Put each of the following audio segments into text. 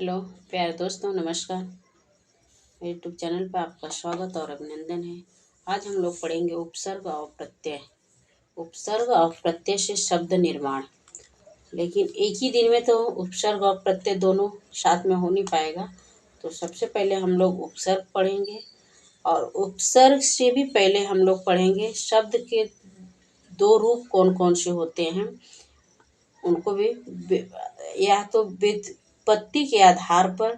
Hello प्यारे दोस्तों, नमस्कार। मेरे यूट्यूब चैनल पर आपका स्वागत और अभिनंदन है। आज हम लोग पढ़ेंगे उपसर्ग और प्रत्यय। उपसर्ग और प्रत्यय से शब्द निर्माण। लेकिन एक ही दिन में तो उपसर्ग और प्रत्यय दोनों साथ में हो नहीं पाएगा। तो सबसे पहले हम लोग उपसर्ग पढ़ेंगे और उपसर्ग से भी पहले हम लोग पढ़ेंगे शब्द के दो रूप कौन कौन से होते हैं, उनको भी या तो व्युत्पत्ति के आधार पर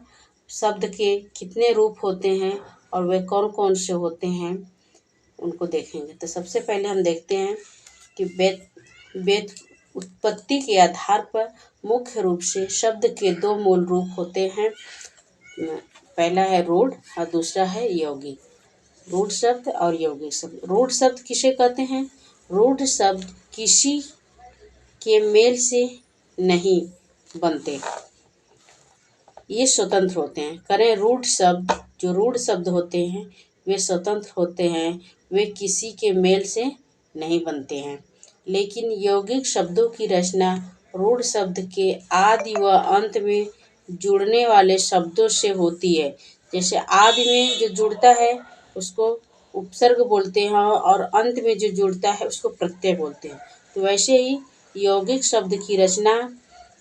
शब्द के कितने रूप होते हैं और वे कौन कौन से होते हैं उनको देखेंगे। तो सबसे पहले हम देखते हैं कि व्युत्पत्ति के आधार पर मुख्य रूप से शब्द के दो मूल रूप होते हैं। पहला है रूढ़ और दूसरा है यौगिक। रूढ़ शब्द और यौगिक शब्द। रूढ़ शब्द किसे कहते हैं? रूढ़ शब्द किसी के मेल से नहीं बनते, ये स्वतंत्र होते हैं। करें रूढ़ शब्द, जो रूढ़ शब्द होते हैं वे स्वतंत्र होते हैं, वे किसी के मेल से नहीं बनते हैं। लेकिन यौगिक शब्दों की रचना रूढ़ शब्द के आदि व अंत में जुड़ने वाले शब्दों से होती है। जैसे आदि में जो जुड़ता है उसको उपसर्ग बोलते हैं और अंत में जो जुड़ता है उसको प्रत्यय बोलते हैं। तो वैसे ही यौगिक शब्द की रचना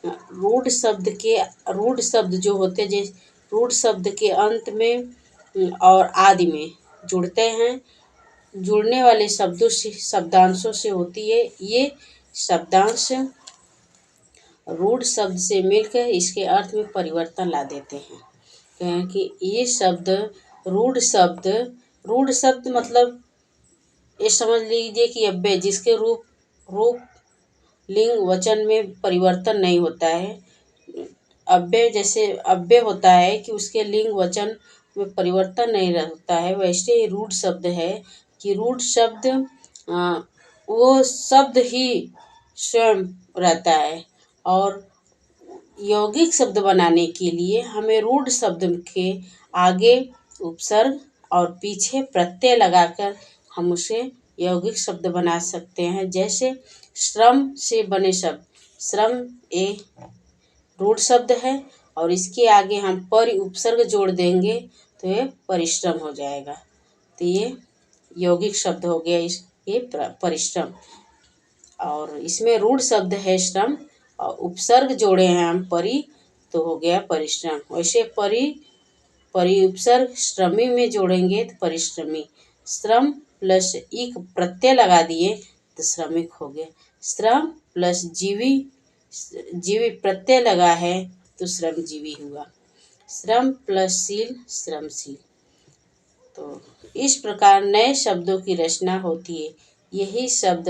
रूढ़ शब्द जो होते हैं, जैसे रूढ़ शब्द के अंत में और आदि में जुड़ते हैं, जुड़ने वाले शब्दों से शब्दांशों से होती है। ये शब्दांश रूढ़ शब्द से मिलकर इसके अर्थ में परिवर्तन ला देते हैं। क्योंकि ये शब्द रूढ़ शब्द मतलब ये समझ लीजिए कि अव्यय, जिसके रूप लिंग वचन में परिवर्तन नहीं होता है। अव्यय जैसे अव्यय होता है कि उसके लिंग वचन में परिवर्तन नहीं होता है, वैसे ही रूढ़ शब्द है कि रूढ़ शब्द वो शब्द ही स्वयं रहता है। और यौगिक शब्द बनाने के लिए हमें रूढ़ शब्द के आगे उपसर्ग और पीछे प्रत्यय लगाकर हम उसे यौगिक शब्द बना सकते हैं। जैसे श्रम से बने शब्द, श्रम एक रूढ़ शब्द है और इसके आगे हम पर उपसर्ग जोड़ देंगे तो ये परिश्रम हो जाएगा। तो ये यौगिक शब्द हो गया, ये परिश्रम। और इसमें रूढ़ शब्द है श्रम और उपसर्ग जोड़े हैं हम परि, तो हो गया परिश्रम। वैसे परि उपसर्ग श्रमी में जोड़ेंगे तो परिश्रमी। श्रम प्लस एक प्रत्यय लगा दिए तो श्रमिक हो गया। श्रम प्लस जीवी प्रत्यय लगा है तो श्रमजीवी हुआ। श्रम प्लस शील श्रमशील। तो इस प्रकार नए शब्दों की रचना होती है। यही शब्द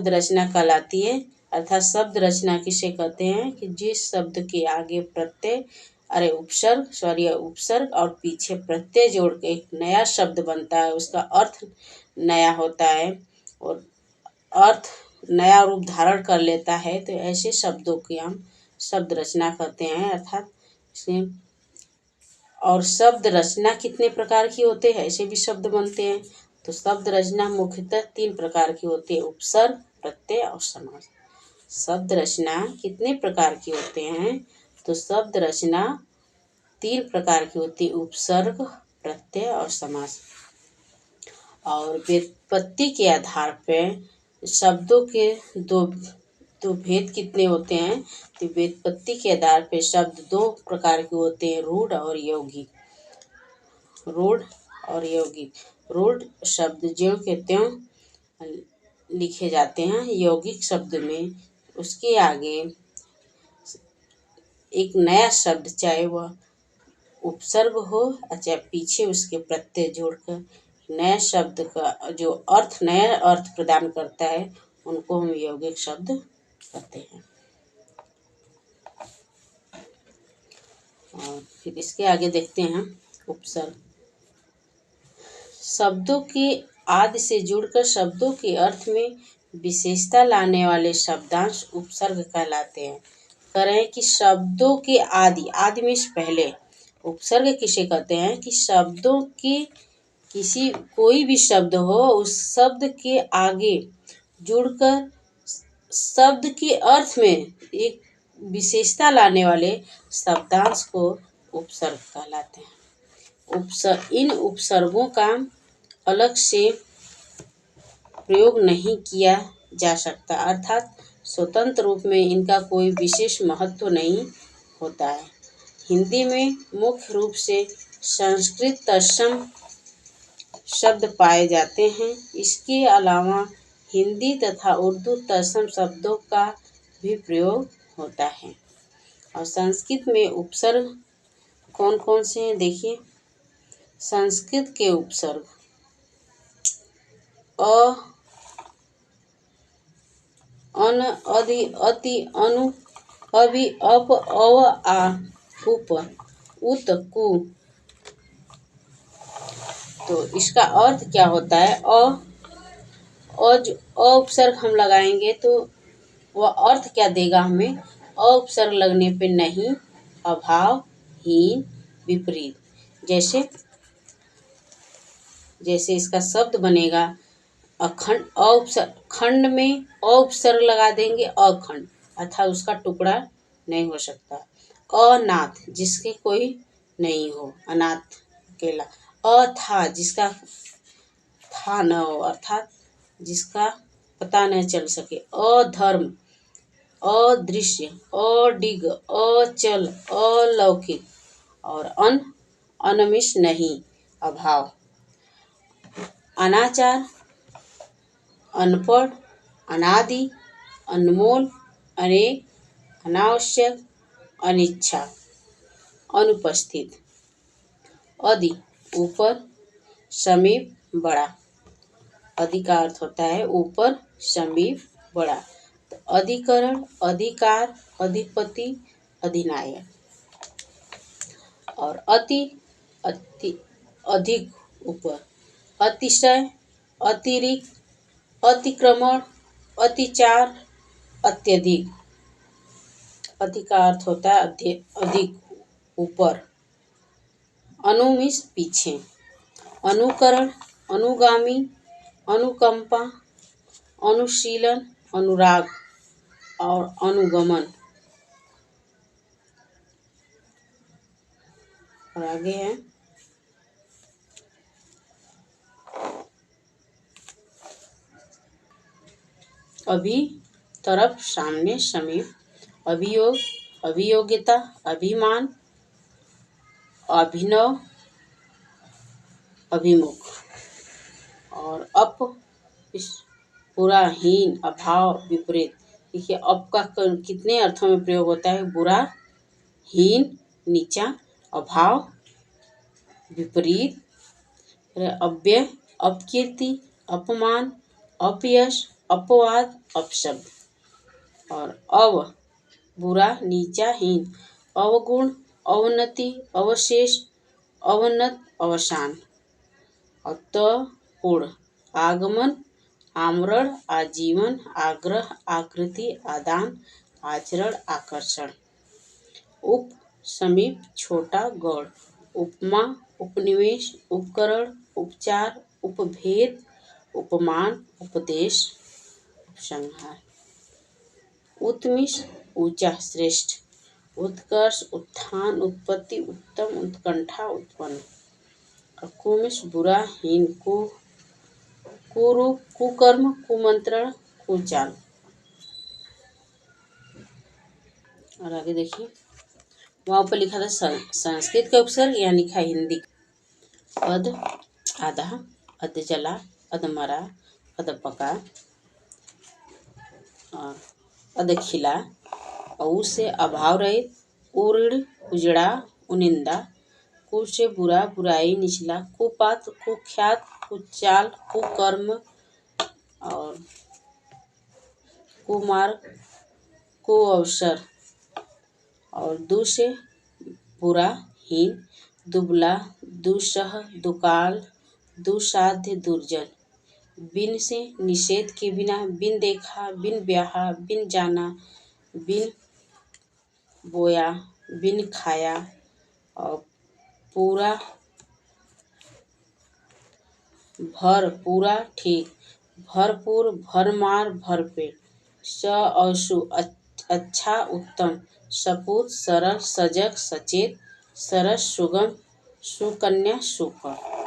रचना कहलाती है। अर्थात शब्द रचना किसे कहते हैं कि जिस शब्द के आगे उपसर्ग और पीछे प्रत्यय जोड़ के एक नया शब्द बनता है, उसका अर्थ नया होता है और अर्थ नया रूप धारण कर लेता है। तो ऐसे शब्दों की हम शब्द रचना कहते हैं। अर्थात और शब्द रचना कितने प्रकार की होते हैं, ऐसे भी शब्द बनते हैं। तो शब्द रचना मुख्यतः 3 प्रकार की होती है, उपसर्ग, प्रत्यय और समास। शब्द रचना कितने प्रकार की होते हैं? तो शब्द रचना 3 प्रकार की होती है, उपसर्ग, प्रत्यय और समास। और व्युत्पत्ति के आधार पर शब्दों के दो भेद कितने होते हैं? तो व्युत्पत्ति के आधार पर शब्द 2 प्रकार के होते हैं, रूढ़ और यौगिक। रूढ़ शब्द ज्यों के त्यों लिखे जाते हैं। यौगिक शब्द में उसके आगे एक नया शब्द, चाहे वह उपसर्ग हो चाहे पीछे उसके प्रत्यय जोड़कर नया शब्द का जो नया अर्थ प्रदान करता है, उनको हम यौगिक शब्द कहते हैं। और फिर इसके आगे देखते हैं उपसर्ग। शब्दों के आदि से जुड़कर शब्दों के अर्थ में विशेषता लाने वाले शब्दांश उपसर्ग कहलाते हैं। करें कि शब्दों के आदि में पहले उपसर्ग किसे कहते हैं कि शब्दों के कोई भी शब्द हो, उस शब्द के आगे जुड़कर शब्द के अर्थ में एक विशेषता लाने वाले शब्दांश को उपसर्ग कहलाते हैं। इन उपसर्गों का अलग से प्रयोग नहीं किया जा सकता, अर्थात स्वतंत्र रूप में इनका कोई विशेष महत्व नहीं होता है। हिंदी में मुख्य रूप से संस्कृत तत्सम शब्द पाए जाते हैं। इसके अलावा हिंदी तथा उर्दू तत्सम शब्दों का भी प्रयोग होता है। और संस्कृत में उपसर्ग कौन कौन से हैं देखिए। संस्कृत के उपसर्ग अ, अन, अधि, अति, अनु, अभि, अप, अव, आ, उप, उत, कु। तो इसका अर्थ क्या होता है? अ उपसर्ग हम लगाएंगे तो वह अर्थ क्या देगा हमें? अ उपसर्ग लगने पे नहीं, अभाव, हीन, विपरीत। जैसे इसका शब्द बनेगा अखंड। खंड में अ उपसर्ग लगा देंगे, अखंड, अर्थात उसका टुकड़ा नहीं हो सकता। अनाथ, जिसके कोई नहीं हो, अनाथ अकेला। अथा, जिसका था न हो, अर्थात जिसका पता न चल सके। अधर्म, अदृश्य, अडिग, अचल, अलौकिक। और अनमिश, नहीं, अभाव। अनाचार, अनपढ़, अनादि, अनमोल, अनेक, अनावश्यक, अनिच्छा, अनुपस्थित। अधि, ऊपर, समीप, बड़ा। अधि का अर्थ होता है ऊपर, समीप, बड़ा। तो अधिकरण, अधिकार, अधिपति, अधिनायक। और अति, अधिक, ऊपर। अतिशय, अतिरिक्त, अतिक्रमण, अतिचार, अत्यधिक। अति का अर्थ होता है अधिक, ऊपर। अनुमिष, पीछे। अनुकरण, अनुगामी, अनुकंपा, अनुशीलन, अनुराग और अनुगमन। और आगे है अभी, तरफ, सामने, समीप। अभियोग, अभियोग्यता, अभिमान, अभिनव, अभिमुख। और इस बुरा, हीन, अभाव, विपरीत। देखिए अप का कितने अर्थों में प्रयोग होता है? बुरा, हीन, नीचा, अभाव, विपरीत, अव्यय, अपकीर्ति, अपमान, अपयश, अपवाद, अपशब्द। और बुरा, नीचा, हीन, अवगुण, अवनति, अवशेष, अवनत, अवसान। और पूर्ण, आगमन, आमरण, आजीवन, आग्रह, आकृति, आदान, आचरण, आकर्षण। उप, समीप, छोटा, गौड़। उपमा, उपनिवेश, उपकरण, उपचार, उपभेद, उपमान, उपदेश, उपसंहार। उत्मिष, ऊंचा, श्रेष्ठ। उत्कर्ष, उत्थान, उत्पत्ति, उत्तम, उत्कंठा, उत्पन्न। और कुमिष, बुरा, हीन, कुरूप, कुकर्म, कुमंत्रण, कुचाल। और आगे देखिए वहाँ पर लिखा था संस्कृत का उपसर्ग, यहाँ लिखा हिंदी। अध, आधा, अध जला, अध मरा, अध पका, और अध खिला। और उससे अभाव रहित, उऋण, उजड़ा, उनिंदा। कु से बुरा, बुराई, निचला। कुपात्र, कुख्यात, कुचाल, कुकर्म। और कुमार्ग, कुअवसर। और दु से बुरा, हीन, दुबला, दुस्सह, दुकाल, दुसाध्य, दुर्जन। बिन से निषेध के बिना, बिन देखा, बिन ब्याहा, बिन जाना, बिन बोया, बिन खाया। और पूरा, भर, पूरा, ठीक, भरपूर, भरमार, भरपेट। स और सु, अच्छा, उत्तम, सपूत, सरल, सजग, सचेत, सरस, सुगम, सुकन्या, सुपर।